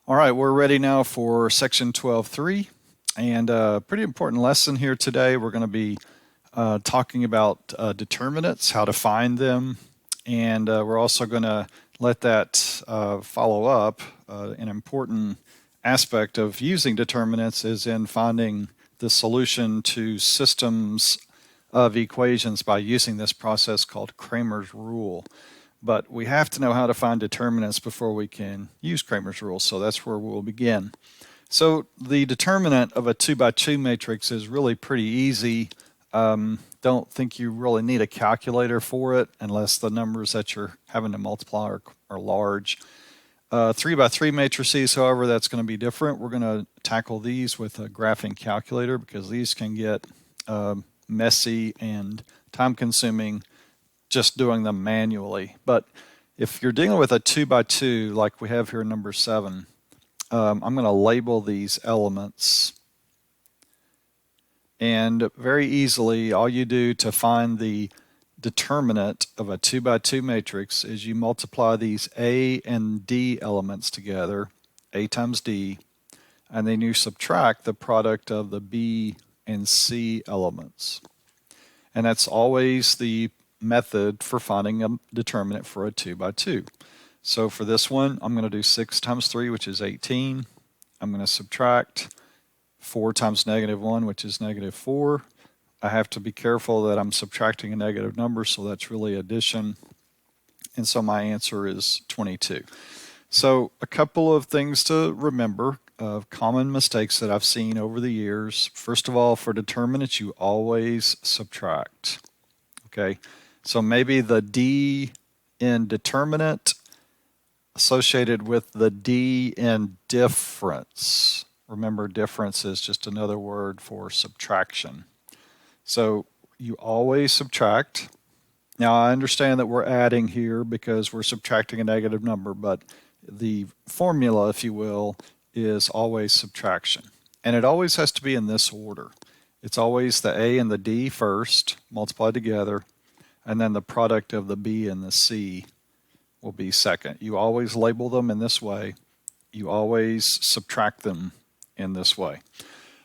All right, we're ready now for section 12.3, and a pretty important lesson here today. We're going to be talking about determinants, how to find them, and we're also going to let that follow up. An important aspect of using determinants is in finding the solution to systems of equations by using this process called Kramer's rule. But we have to know how to find determinants before we can use Kramer's rule, so that's where we'll begin. So the determinant of a 2x2 matrix is really pretty easy. Don't think you really need a calculator for it unless the numbers that you're having to multiply are large. 3x3 matrices, however, that's going to be different. We're going to tackle these with a graphing calculator because these can get messy and time-consuming just doing them manually. But if you're dealing with a 2x2 like we have here in number 7, I'm going to label these elements. And very easily, all you do to find the determinant of a 2x2 matrix is you multiply these A and D elements together, A times D, and then you subtract the product of the B and C elements. And that's always the method for finding a determinant for a 2x2. So for this one, I'm going to do 6 times 3, which is 18. I'm going to subtract 4 times -1, which is -4. I have to be careful that I'm subtracting a negative number, so that's really addition. And so my answer is 22. So a couple of things to remember of common mistakes that I've seen over the years. First of all, for determinants, you always subtract. Okay, so maybe the D in determinant associated with the D in difference. Remember, difference is just another word for subtraction. So you always subtract. Now, I understand that we're adding here because we're subtracting a negative number, but the formula, if you will, is always subtraction. And it always has to be in this order. It's always the A and the D first, multiplied together, and then the product of the B and the C will be second. You always label them in this way. You always subtract them in this way.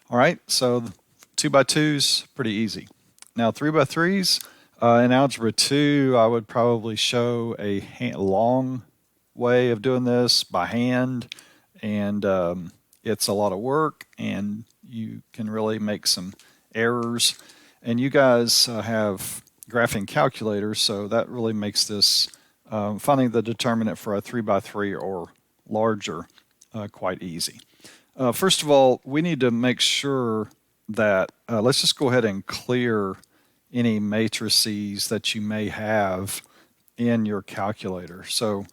All right, so 2x2's pretty easy. Now 3x3's, in Algebra 2, I would probably show a long way of doing this by hand, and it's a lot of work, and you can really make some errors. And you guys have graphing calculators, so that really makes this finding the determinant for a 3x3 or larger quite easy. First of all, we need to make sure that, let's just go ahead and clear any matrices that you may have in your calculator. So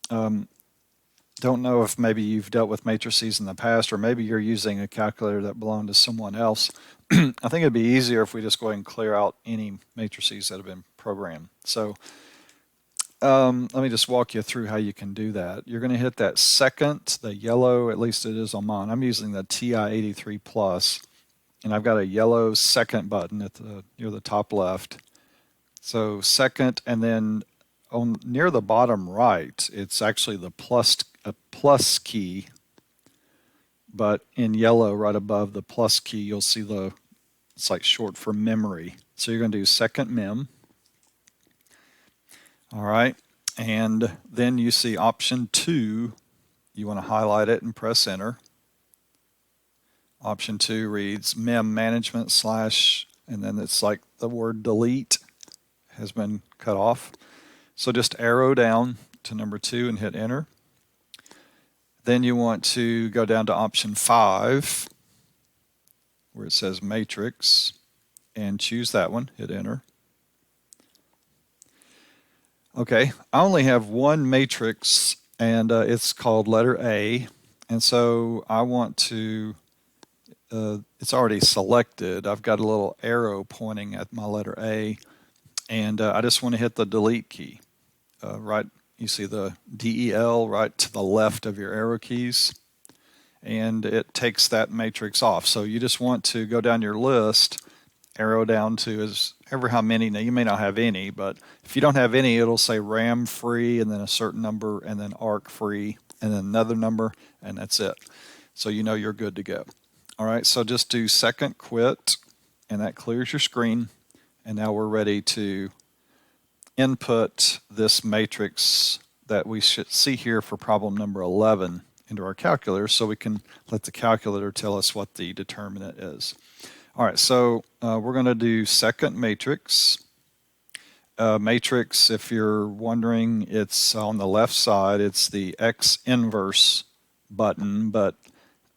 don't know if maybe you've dealt with matrices in the past, or maybe you're using a calculator that belonged to someone else. I think it'd be easier if we just go ahead and clear out any matrices that have been programmed. So let me just walk you through how you can do that. You're going to hit that second, the yellow, at least it is on mine. I'm using the TI-83 Plus, and I've got a yellow second button at near the top left. So second, and then near the bottom right, it's actually the plus key, but in yellow right above the plus key, you'll see it's like short for memory. So you're going to do second mem. All right, and then you see option 2. You want to highlight it and press enter. Option 2 reads mem management / and then it's like the word delete has been cut off. So just arrow down to number 2 and hit enter. Then you want to go down to option 5 where it says matrix and choose that one, hit enter. Okay, I only have one matrix, and it's called letter A, and so I want to, it's already selected. I've got a little arrow pointing at my letter A, and I just want to hit the delete key. Right, you see the DEL right to the left of your arrow keys, and it takes that matrix off. So you just want to go down your list, arrow down to ever how many. Now you may not have any, but if you don't have any, it'll say RAM free and then a certain number and then ARC free, and then another number, and that's it. So you know you're good to go. All right, so just do second quit, and that clears your screen. And now we're ready to input this matrix that we should see here for problem number 11 into our calculator, so we can let the calculator tell us what the determinant is. All right, so we're going to do second matrix. Matrix, if you're wondering, it's on the left side. It's the X inverse button, but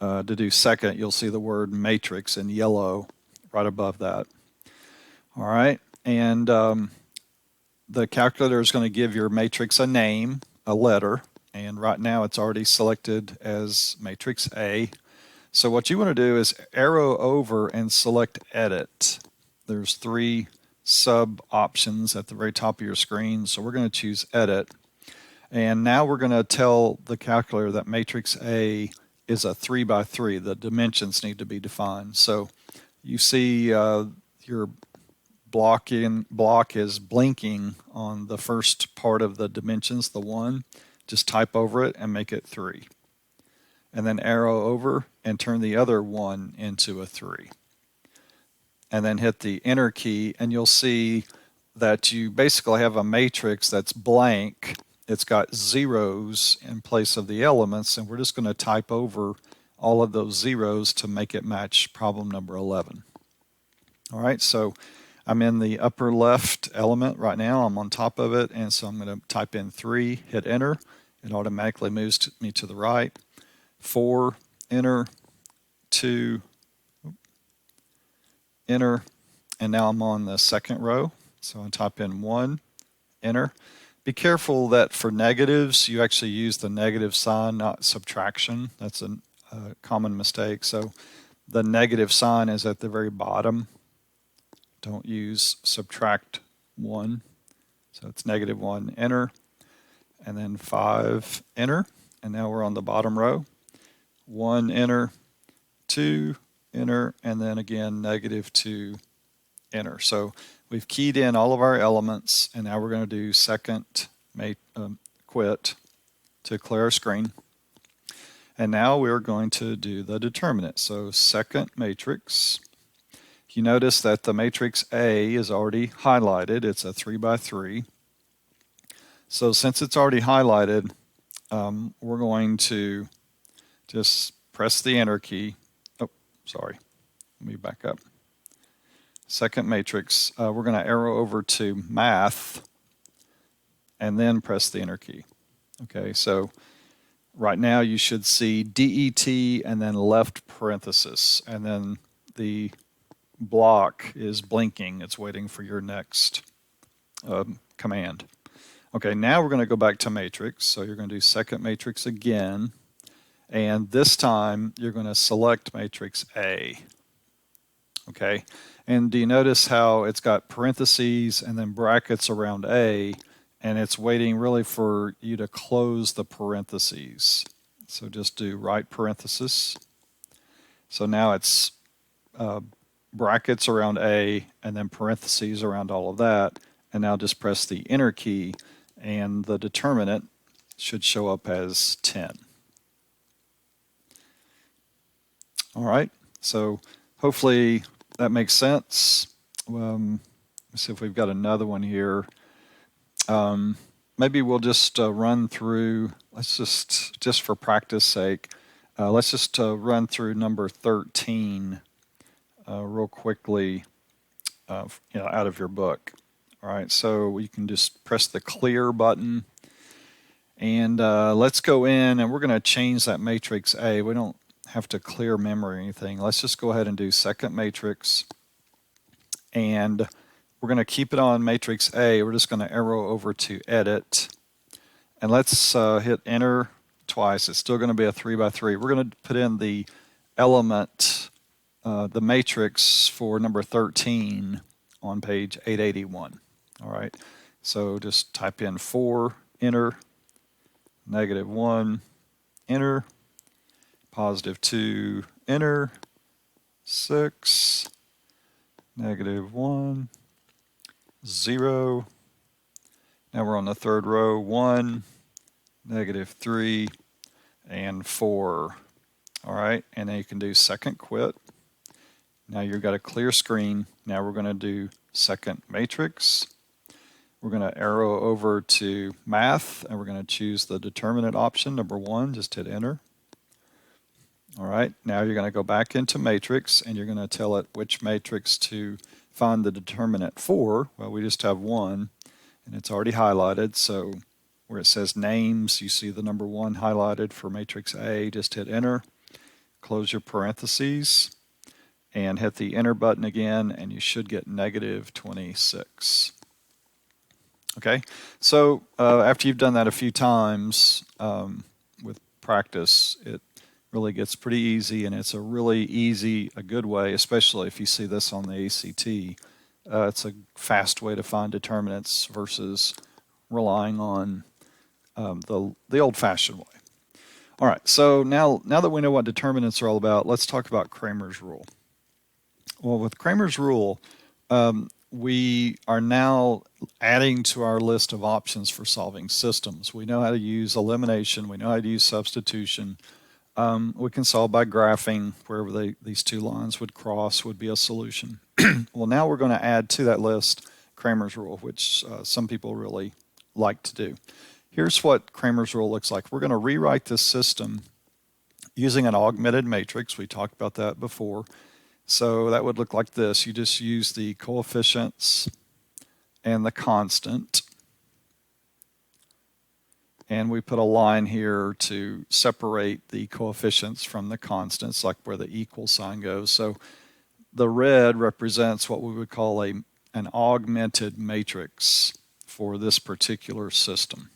to do second, you'll see the word matrix in yellow right above that. All right, and the calculator is going to give your matrix a name, a letter, and right now it's already selected as matrix A. So what you want to do is arrow over and select Edit. There's 3 sub options at the very top of your screen, so we're going to choose Edit. And now we're going to tell the calculator that matrix A is a 3 by 3. The dimensions need to be defined. So you see your block is blinking on the first part of the dimensions, the 1. Just type over it and make it 3. And then arrow over and turn the other 1 into a 3. And then hit the enter key, and you'll see that you basically have a matrix that's blank. It's got zeros in place of the elements, and we're just going to type over all of those zeros to make it match problem number 11. All right, so I'm in the upper left element right now. I'm on top of it, and so I'm going to type in 3, hit enter. It automatically moves me to the right. 4, enter. 2, enter. And now I'm on the second row. So I type in 1, enter. Be careful that for negatives, you actually use the negative sign, not subtraction. That's a common mistake. So the negative sign is at the very bottom. Don't use subtract 1. So it's -1, enter. And then 5, enter. And now we're on the bottom row. 1, enter. 2, enter. And then again, -2, enter. So we've keyed in all of our elements, and now we're going to do second quit to clear our screen. And now we're going to do the determinant. So second matrix. You notice that the matrix A is already highlighted. It's a 3 by 3. So since it's already highlighted, we're going to just press the enter key. Oh, sorry. Let me back up. Second matrix, we're going to arrow over to math and then press the enter key. Okay, so right now you should see DET and then left parenthesis, and then the block is blinking. It's waiting for your next command. Okay, now we're going to go back to matrix. So you're going to do second matrix again, and this time you're going to select matrix A. Okay, and do you notice how it's got parentheses and then brackets around A, and it's waiting really for you to close the parentheses. So just do right parenthesis. So now it's brackets around A and then parentheses around all of that, and now just press the enter key and the determinant should show up as 10. All right, so hopefully that makes sense. Let's see if we've got another one here. Maybe we'll just run through, let's just for practice sake, let's just run through number 13 real quickly out of your book. All right, so you can just press the clear button, and let's go in and we're going to change that matrix A. We don't have to clear memory or anything. Let's just go ahead and do second matrix, and we're going to keep it on matrix A. We're just going to arrow over to edit, and let's hit enter twice. It's still going to be a 3 by 3. We're going to put in the element, the matrix for number 13 on page 881. All right, so just type in 4, enter, -1, enter, +2, enter, 6, -1, 0. Now we're on the third row, 1, -3, and 4. All right, and then you can do second quit. Now you've got a clear screen. Now we're going to do second matrix. We're going to arrow over to math, and we're going to choose the determinant option, number 1. Just hit enter. All right, now you're going to go back into matrix, and you're going to tell it which matrix to find the determinant for. Well, we just have 1, and it's already highlighted. So where it says names, you see the number 1 highlighted for matrix A. Just hit enter, close your parentheses, and hit the enter button again, and you should get negative 26. Okay, so after you've done that a few times with practice, it really gets pretty easy, and it's a really easy, a good way, especially if you see this on the ACT. It's a fast way to find determinants versus relying on the old-fashioned way. All right, so now that we know what determinants are all about, let's talk about Kramer's rule. Well, with Kramer's rule, we are now adding to our list of options for solving systems. We know how to use elimination. We know how to use substitution. We can solve by graphing. Wherever these two lines would cross would be a solution. Well, now we're going to add to that list Kramer's rule, which some people really like to do. Here's what Kramer's rule looks like. We're going to rewrite this system using an augmented matrix. We talked about that before. So that would look like this. You just use the coefficients and the constant. And we put a line here to separate the coefficients from the constants, like where the equal sign goes. So the red represents what we would call an augmented matrix for this particular system.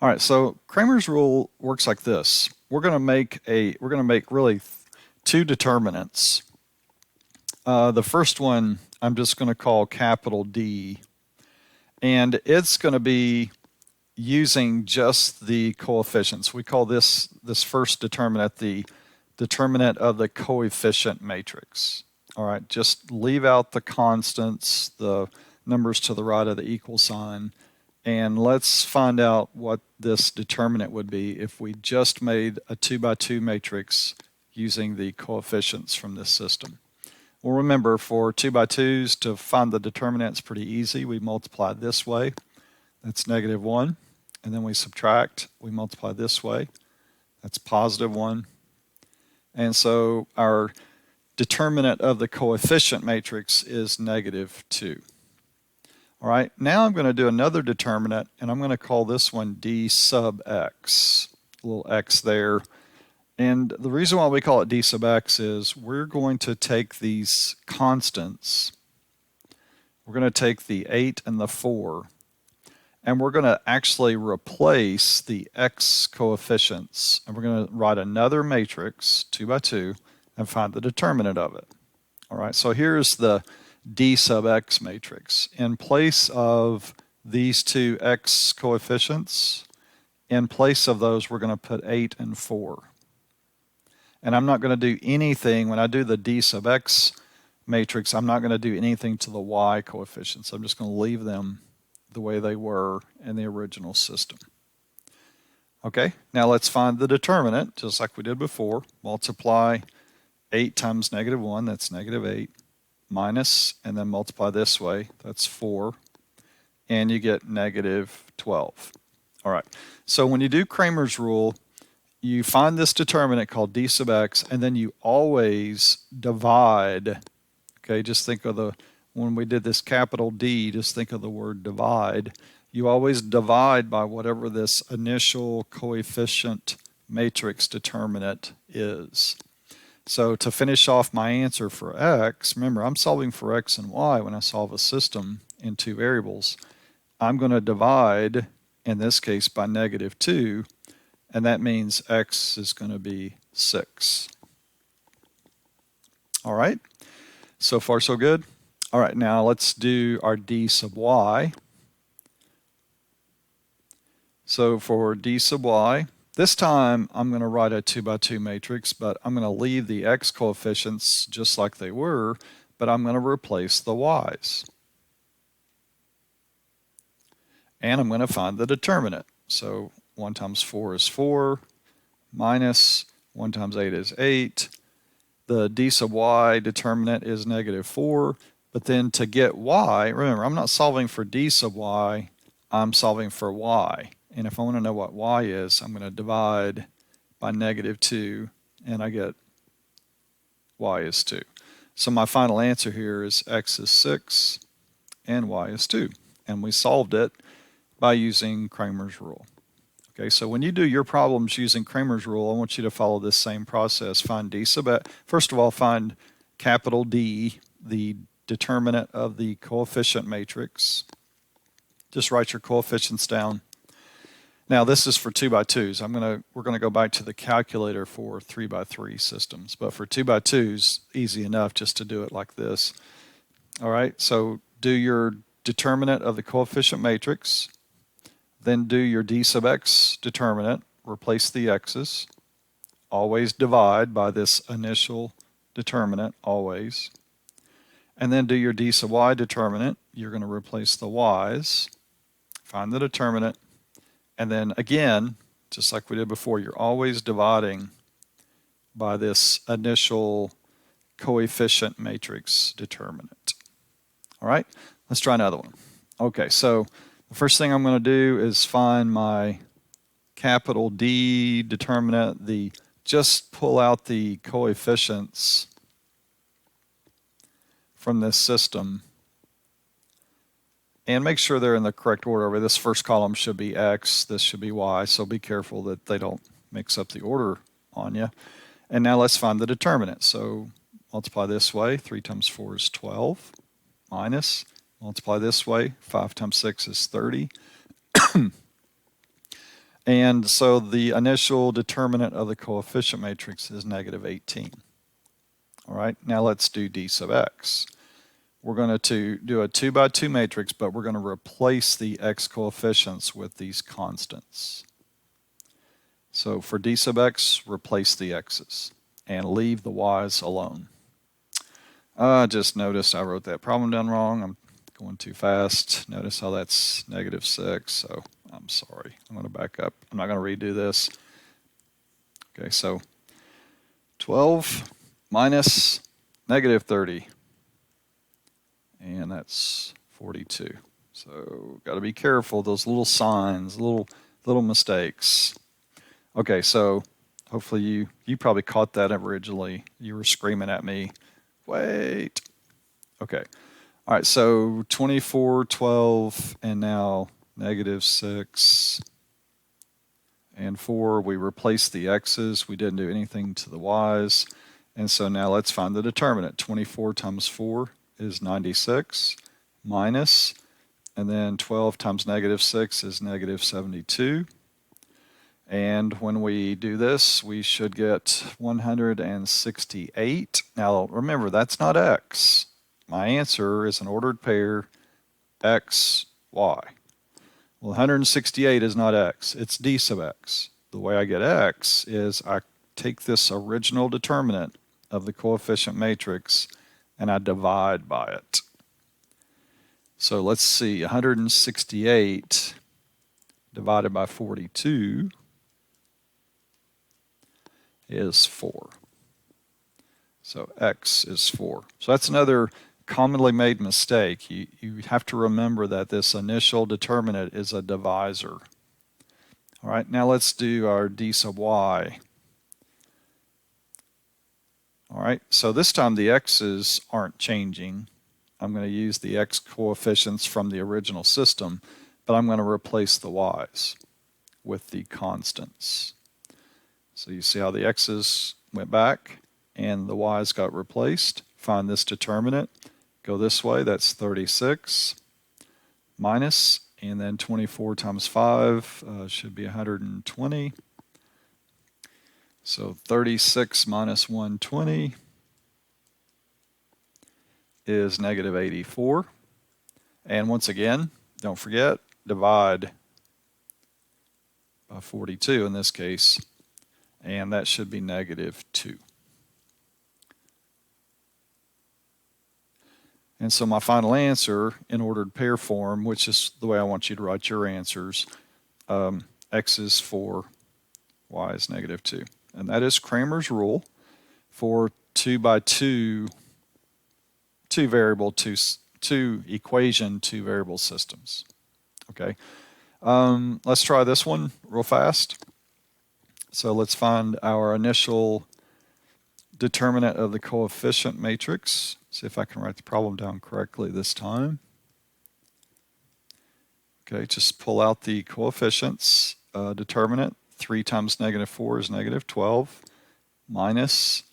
All right, so Kramer's rule works like this. We're going to make really 2 determinants. The first one I'm just going to call capital D, and it's going to be using just the coefficients. We call this first determinant the determinant of the coefficient matrix. All right, just leave out the constants, the numbers to the right of the equal sign, and let's find out what this determinant would be if we just made a 2x2 matrix using the coefficients from this system. Well, remember, for 2x2s, to find the determinant is pretty easy. We multiply this way. That's negative 1. And then we subtract. We multiply this way. That's positive 1. And so our determinant of the coefficient matrix is negative 2. All right, now I'm going to do another determinant, and I'm going to call this one D sub x. A little x there. And the reason why we call it D sub x is we're going to take these constants. We're going to take the 8 and the 4, and we're going to actually replace the x coefficients. And we're going to write another matrix, 2x2, and find the determinant of it. All right, so here's the D sub x matrix. In place of these 2 x coefficients, in place of those, we're going to put 8 and 4. And I'm not going to do anything, when I do the D sub x matrix, I'm not going to do anything to the y coefficients. I'm just going to leave them the way they were in the original system. Okay, now let's find the determinant, just like we did before. Multiply 8 times negative 1, that's negative 8, minus, and then multiply this way, that's 4, and you get negative 12. All right, so when you do Kramer's rule, you find this determinant called D sub x, and then you always divide. Okay, just think of when we did this capital D, just think of the word divide. You always divide by whatever this initial coefficient matrix determinant is. So to finish off my answer for x, remember I'm solving for x and y when I solve a system in 2 variables. I'm going to divide, in this case, by negative 2, and that means x is going to be 6. All right, so far so good. All right, now let's do our D sub y. So for D sub y, this time I'm going to write a 2x2 matrix, but I'm going to leave the x coefficients just like they were, but I'm going to replace the y's. And I'm going to find the determinant. So 1 times 4 is 4, minus 1 times 8 is 8. The d sub y determinant is -4. But then to get y, remember, I'm not solving for d sub y, I'm solving for y. And if I want to know what y is, I'm going to divide by -2, and I get y is 2. So my final answer here is x is 6 and y is 2. And we solved it by using Kramer's rule. Okay, so when you do your problems using Kramer's rule, I want you to follow this same process. Find d sub x. First of all, find capital D, the determinant of the coefficient matrix. Just write your coefficients down. Now this is for 2x2s. We're gonna go back to the calculator for 3x3 systems, but for 2x2s, easy enough just to do it like this. All right, so do your determinant of the coefficient matrix, then do your d sub x determinant, replace the x's, always divide by this initial determinant, always, and then do your d sub y determinant. You're going to replace the y's, find the determinant, and then again, just like we did before, you're always dividing by this initial coefficient matrix determinant. All right, let's try another one. Okay, so the first thing I'm going to do is find my capital D determinant, just pull out the coefficients from this system and make sure they're in the correct order. This first column should be X, this should be Y, so be careful that they don't mix up the order on you. And now let's find the determinant. So multiply this way, 3 times 4 is 12, minus, multiply this way, 5 times 6 is 30. And so the initial determinant of the coefficient matrix is -18. All right, now let's do d sub x. We're going to do a 2x2 matrix, but we're going to replace the x coefficients with these constants. So for d sub x, replace the x's and leave the y's alone. I just noticed I wrote that problem down wrong. I'm going too fast. Notice how that's -6, so I'm sorry. I'm going to back up. I'm not going to redo this. Okay, so 12 minus -30, and that's 42. So got to be careful, those little signs, little mistakes. Okay, so hopefully you probably caught that originally. You were screaming at me, wait. Okay. All right, so 24, 12, and now -6 and 4. We replaced the x's. We didn't do anything to the y's. And so now let's find the determinant. 24 times 4 is 96, minus, and then 12 times -6 is -72. And when we do this, we should get 168. Now remember, that's not x. My answer is an ordered pair x, y. Well, 168 is not x, it's d sub x. The way I get x is I take this original determinant of the coefficient matrix and I divide by it. So let's see, 168 divided by 42 is 4. So x is 4. So that's another commonly made mistake. You have to remember that this initial determinant is a divisor. All right, now let's do our d sub y. All right, so this time the x's aren't changing. I'm going to use the x coefficients from the original system, but I'm going to replace the y's with the constants. So you see how the x's went back and the y's got replaced. Find this determinant. Go this way, that's 36, minus, and then 24 times 5 should be 120. So 36 minus 120 is -84. And once again, don't forget, divide by 42 in this case, and that should be -2. And so my final answer in ordered pair form, which is the way I want you to write your answers, x is 4, y is negative 2. And that is Kramer's rule for 2 by 2, two equation, two variable systems. Okay, let's try this one real fast. So let's find our initial determinant of the coefficient matrix. See if I can write the problem down correctly this time. Okay, just pull out the coefficients. Determinant, 3 times negative 4 is negative 12, minus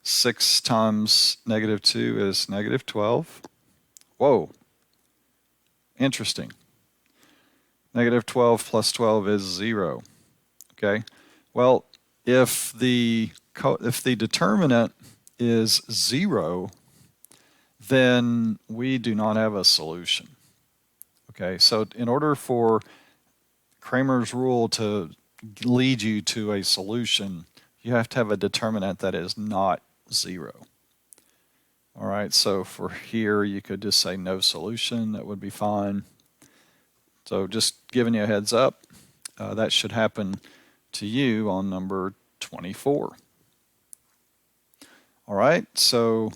6 times negative 2 is negative 12. Whoa, interesting. Negative 12 plus 12 is 0. Okay, well, if the determinant is 0, then we do not have a solution. Okay, so in order for Kramer's rule to lead you to a solution, you have to have a determinant that is not 0. All right, so for here, you could just say no solution. That would be fine. So just giving you a heads up, that should happen to you on number 24. All right, so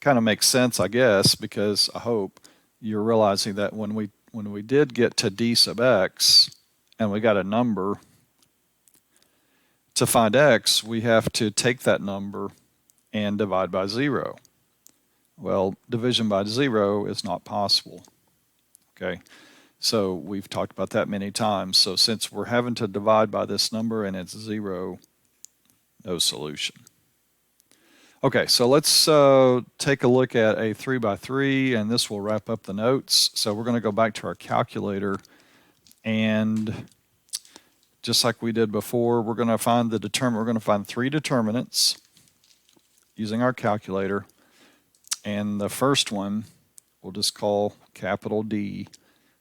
kind of makes sense, I guess, because I hope you're realizing that when we did get to d sub x and we got a number, to find x, we have to take that number and divide by 0. Well, division by 0 is not possible. Okay, so we've talked about that many times. So since we're having to divide by this number and it's 0, no solution. Okay, so let's take a look at a 3 by 3, and this will wrap up the notes. So we're going to go back to our calculator, and just like we did before, we're going to find we're going to find 3 determinants using our calculator, and the first one we'll just call capital D.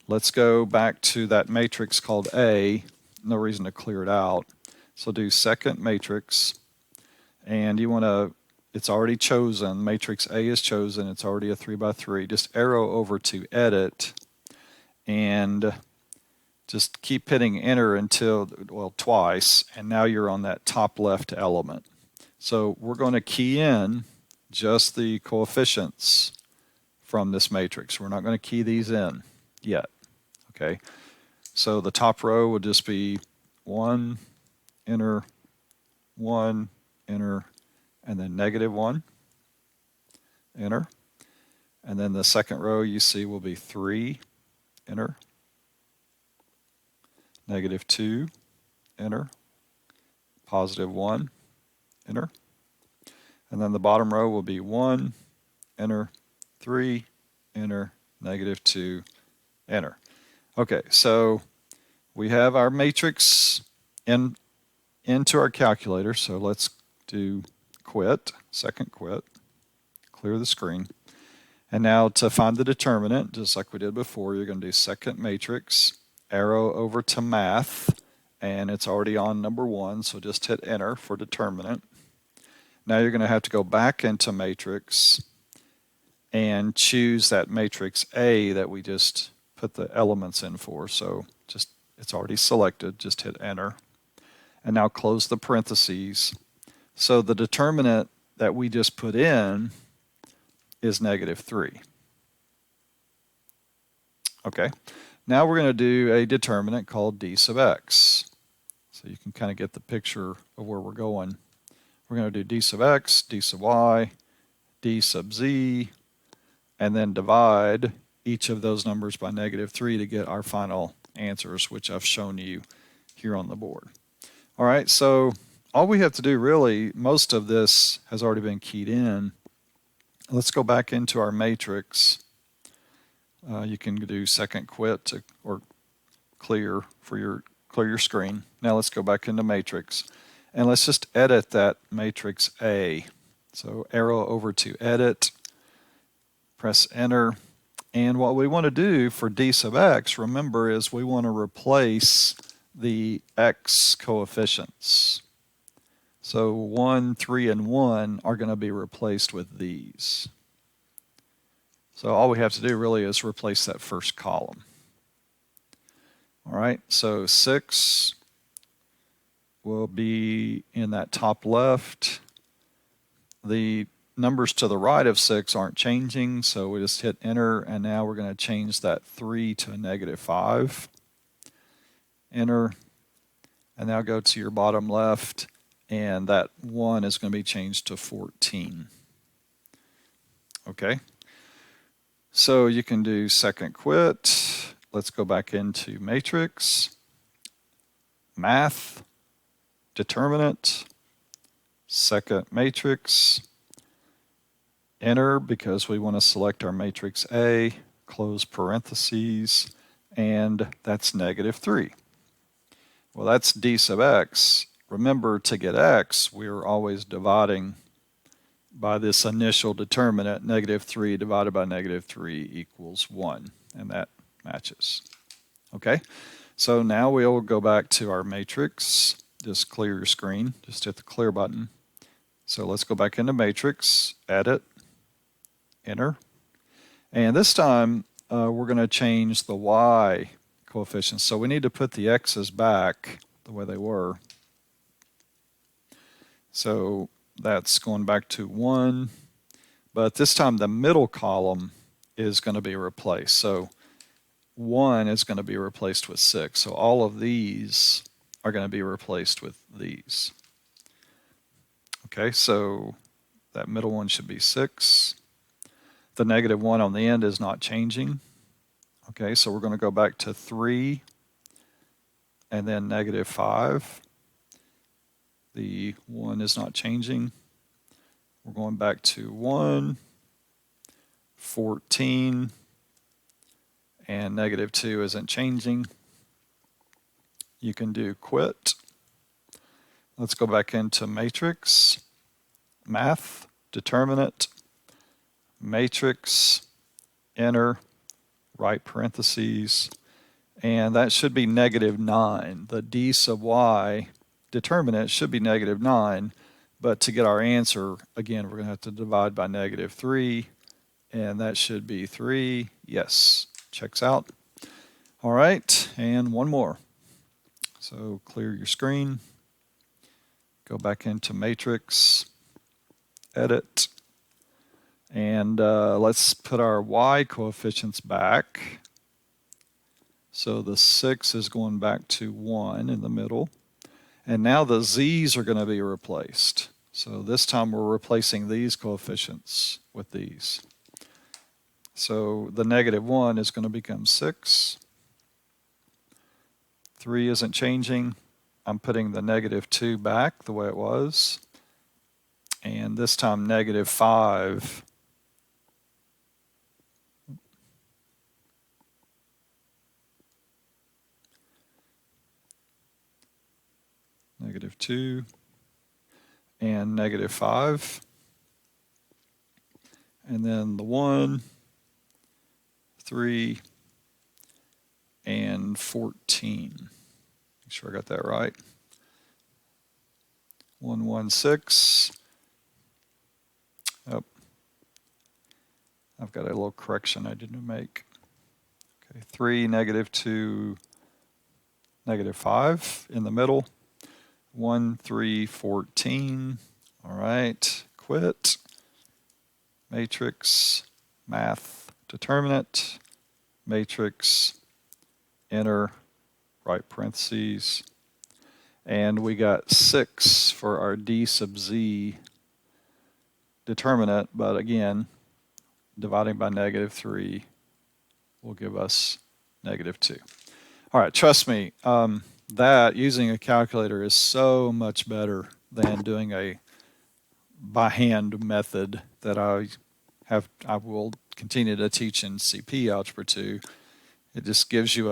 Let's go back to that matrix called A. No reason to clear it out. So do second matrix, and you want to, it's already chosen, matrix A is chosen, it's already a 3 by 3. Just arrow over to edit and just keep hitting enter until, well, twice, and now you're on that top left element. So we're going to key in just the coefficients from this matrix. We're not going to key these in yet. Okay, so the top row would just be 1, enter, 1, enter, and then negative 1, enter. And then the second row you see will be 3, enter, negative 2, enter, positive 1, enter. And then the bottom row will be 1, enter, 3, enter, negative 2, enter. Okay, so we have our matrix into our calculator, so let's do quit, second quit, clear the screen. And now to find the determinant, just like we did before, you're going to do second matrix, arrow over to math, and it's already on number 1, so just hit enter for determinant. Now you're going to have to go back into matrix and choose that matrix A that we just put the elements in for. So just, it's already selected, just hit enter. And now close the parentheses. So the determinant that we just put in is negative 3. Okay, now we're going to do a determinant called d sub x. So you can kind of get the picture of where we're going. We're going to do d sub x, d sub y, d sub z, and then divide each of those numbers by negative 3 to get our final answers, which I've shown you here on the board. All right, so all we have to do really, most of this has already been keyed in. Let's go back into our matrix. You can do second quit or clear your screen. Now let's go back into matrix, and let's just edit that matrix A. So arrow over to edit, press enter, and what we want to do for d sub x, remember, is we want to replace the x coefficients. So 1, 3, and 1 are going to be replaced with these. So all we have to do really is replace that first column. All right, so 6, will be in that top left. The numbers to the right of 6 aren't changing, so we just hit enter, and now we're going to change that 3 to a -5. Enter, and now go to your bottom left, and that 1 is going to be changed to 14. Okay, so you can do second quit. Let's go back into matrix, math, determinant, second matrix, enter because we want to select our matrix A, close parentheses, and that's -3. Well, that's d sub x. Remember, to get x, we're always dividing by this initial determinant. -3 divided by -3 equals 1, and that matches. Okay, so now we'll go back to our matrix. Just clear your screen. Just hit the clear button. So let's go back into matrix, edit, enter. And this time we're going to change the y coefficients. So we need to put the x's back the way they were. So that's going back to 1. But this time the middle column is going to be replaced. So 1 is going to be replaced with 6. So all of these are going to be replaced with these. Okay, so that middle one should be 6. The -1 on the end is not changing. Okay, so we're going to go back to 3 and then -5. The 1 is not changing. We're going back to 1, 14, and -2 isn't changing. You can do quit. Let's go back into matrix, math, determinant, matrix, enter, right parentheses, and that should be -9. The d sub y determinant should be -9, but to get our answer, again, we're going to have to divide by -3, and that should be 3. Yes, checks out. All right, and one more. So clear your screen, go back into matrix, edit, and let's put our y coefficients back. So the 6 is going back to 1 in the middle. And now the z's are going to be replaced. So this time we're replacing these coefficients with these. So the -1 is going to become 6. 3 isn't changing. I'm putting the -2 back the way it was. And this time -5. -2 and -5, and then the 1, 3, and 14. Make sure I got that right. 116. Oh, I've got a little correction I didn't make. Okay, 3, -2, -5 in the middle. 1, 3, 14. All right, quit. Matrix, math, determinant, matrix, enter, right parentheses. And we got 6 for our d sub z determinant, but again, dividing by -3 will give us -2. All right, trust me, that using a calculator is so much better than doing a by hand method that I will continue to teach in CP Algebra 2. It just gives you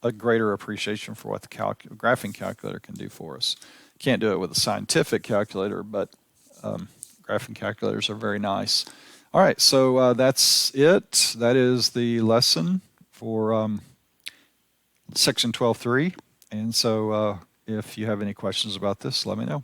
a greater appreciation for what the graphing calculator can do for us. Can't do it with a scientific calculator, but graphing calculators are very nice. All right, so that's it. That is the lesson for section 12.3. And so if you have any questions about this, let me know.